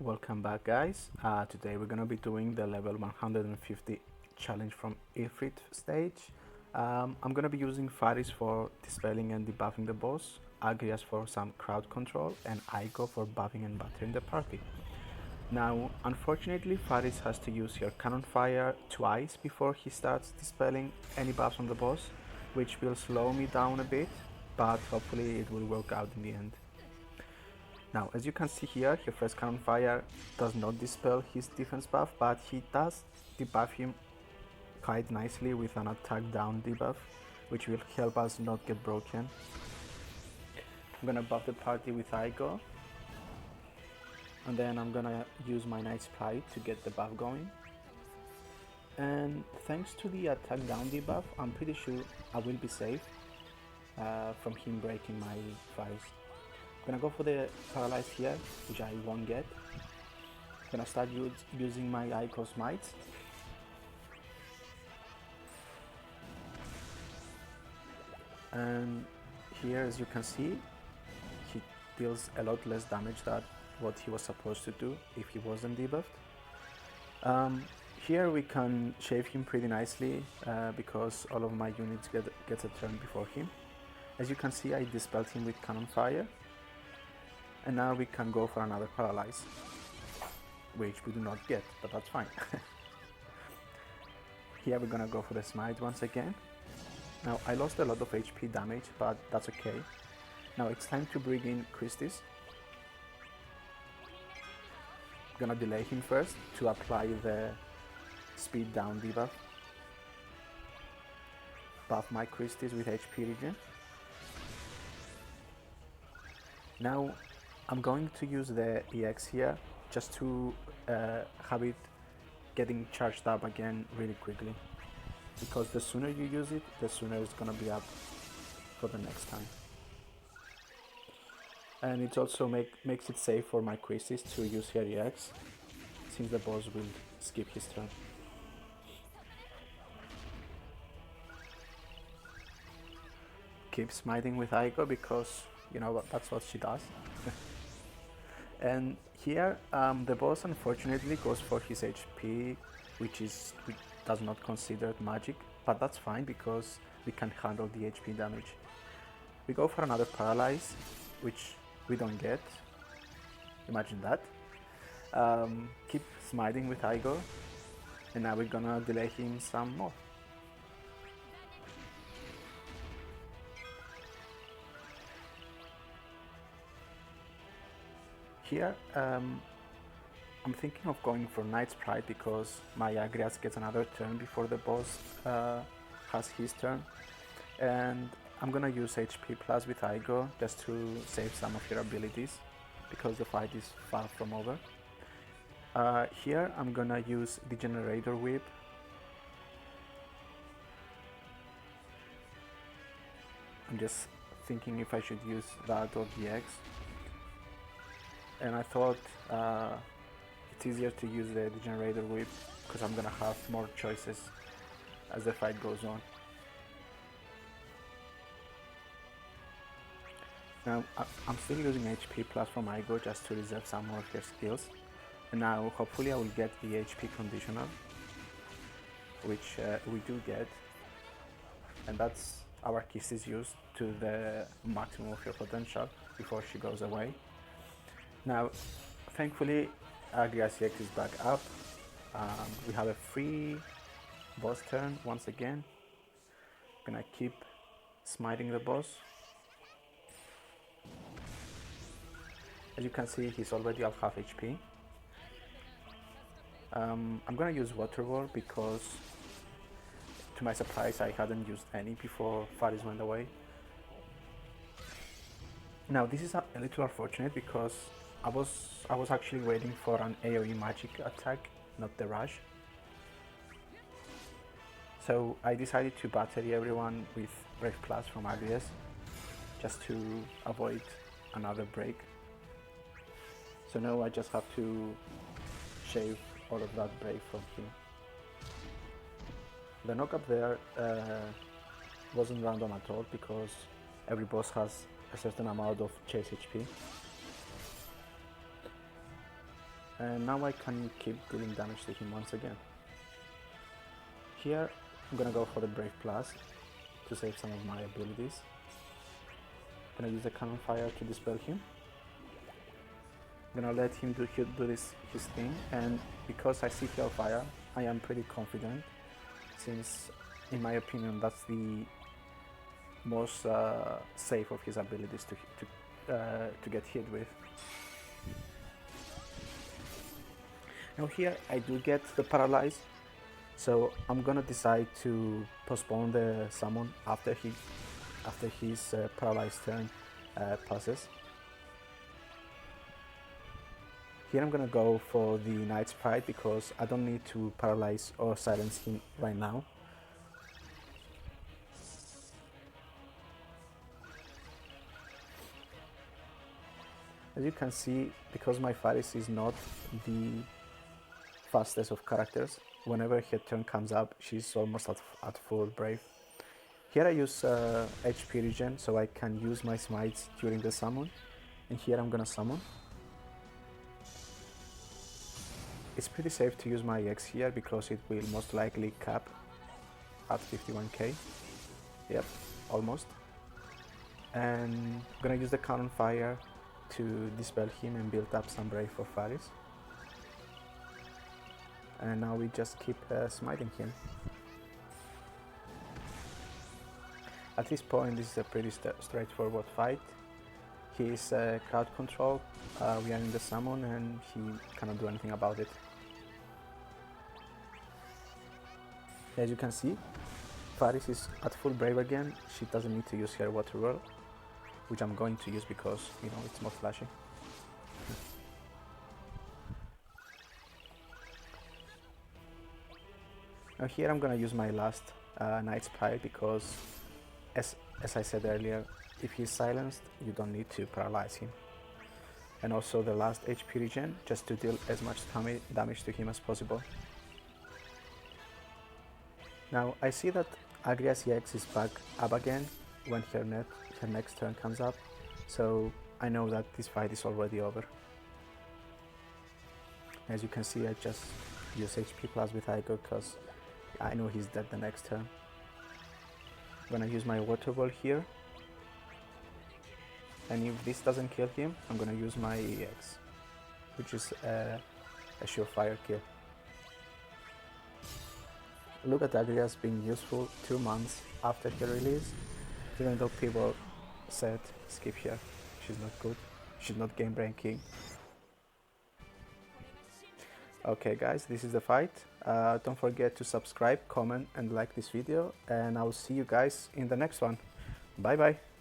Welcome back, guys. Today we're gonna be doing the level 150 challenge from Ifrit stage. I'm gonna be using Faris for dispelling and debuffing the boss, Agrias for some crowd control, and Eiko for buffing and battering the party. Now, unfortunately, Faris has to use her cannon fire twice before he starts dispelling any buffs on the boss, which will slow me down a bit, but hopefully it will work out in the end. Now, as you can see here, her first cannon fire does not dispel his defense buff, but he does debuff him quite nicely with an attack down debuff, which will help us not get broken. I'm gonna buff the party with Eiko, and then I'm gonna use my Night Sprite to get the buff going. And thanks to the attack down debuff, I'm pretty sure I will be safe from him breaking my Faris. I'm gonna go for the paralyze here, which I won't get. I'm gonna start using my Eiko smite. And here, as you can see, he deals a lot less damage than what he was supposed to do if he wasn't debuffed. Here we can shave him pretty nicely because all of my units get a turn before him. As you can see, I dispelled him with cannon fire. And now we can go for another paralyze, which we do not get, but that's fine. Here we're gonna go for the smite once again. Now I lost a lot of HP damage, but that's okay. Now it's time to bring in Quistis. I'm gonna delay him first to apply the speed down debuff. Buff my Quistis with HP regen. Now I'm going to use the EX here just to have it getting charged up again really quickly, because the sooner you use it, the sooner it's gonna be up for the next time. And it also makes it safe for my Quistis to use her EX, since the boss will skip his turn. Keep smiting with Eiko because you know what, that's what she does. And here the boss unfortunately goes for his HP, which does not consider magic, but that's fine because we can handle the HP damage. We go for another paralyze, which we don't get. Imagine that. Keep smiting with Eiko, and now we're gonna delay him some more. Here, I'm thinking of going for Night Sprite because my Agrias gets another turn before the boss has his turn. And I'm gonna use HP plus with Eiko just to save some of her abilities because the fight is far from over. Here I'm gonna use the Generator Whip. I'm just thinking if I should use that or the X. And I thought it's easier to use the Generator Whip because I'm gonna have more choices as the fight goes on. Now I'm still using HP plus from Eiko just to reserve some more of her skills, and now hopefully I will get the HP conditional, which we do get, and that's our Quistis used to the maximum of her potential before she goes away. Now, thankfully, Agrias EX is back up. We have a free boss turn once again. Gonna keep smiting the boss. As you can see, he's already at half HP. I'm gonna use Water War because, to my surprise, I hadn't used any before Faris went away. Now, this is a little unfortunate because I was actually waiting for an AoE magic attack, not the rush. So I decided to battery everyone with Brave Plus from Agrias just to avoid another break. So now I just have to shave all of that Brave from him. The knock up there wasn't random at all because every boss has a certain amount of chase HP. And now I can keep dealing damage to him once again. Here I'm gonna go for the Brave Plus to save some of my abilities. I'm gonna use the Cannon Fire to dispel him. I'm gonna let him do his thing, and because I see Hellfire, I am pretty confident, since in my opinion that's the most safe of his abilities to get hit with. Now here I do get the Paralyze, so I'm gonna decide to postpone the summon after his Paralyzed turn passes. Here I'm gonna go for the Knight's Pride because I don't need to paralyze or silence him right now. As you can see, because my Faris is not the fastest of characters, whenever her turn comes up, she's almost at full Brave. Here I use HP regen, so I can use my smites during the summon, and here I'm gonna summon. It's pretty safe to use my X here because it will most likely cap at 51k. Yep, almost. And I'm gonna use the Cannon Fire to dispel him and build up some Brave for Faris. And now we just keep smiting him. At this point, this is a pretty straightforward fight. He is crowd control, we are in the summon and he cannot do anything about it. As you can see, Faris is at full Brave again. She doesn't need to use her Water Whirl, which I'm going to use because, you know, it's more flashy. Now here I'm gonna use my last Knight's Pride because, as I said earlier, if he's silenced, you don't need to paralyze him. And also the last HP regen, just to deal as much damage to him as possible. Now I see that Agrias EX is back up again when her next turn comes up, so I know that this fight is already over. As you can see, I just use HP plus with Eiko because I know he's dead the next turn. I'm gonna use my Water Ball here, and if this doesn't kill him, I'm gonna use my EX, which is a surefire kill. Look at Agrias being useful 2 months after her release, even though people said skip her, she's not good, she's not game breaking. Okay guys, this is the fight. Don't forget to subscribe, comment and like this video, and I'll see you guys in the next one. Bye bye.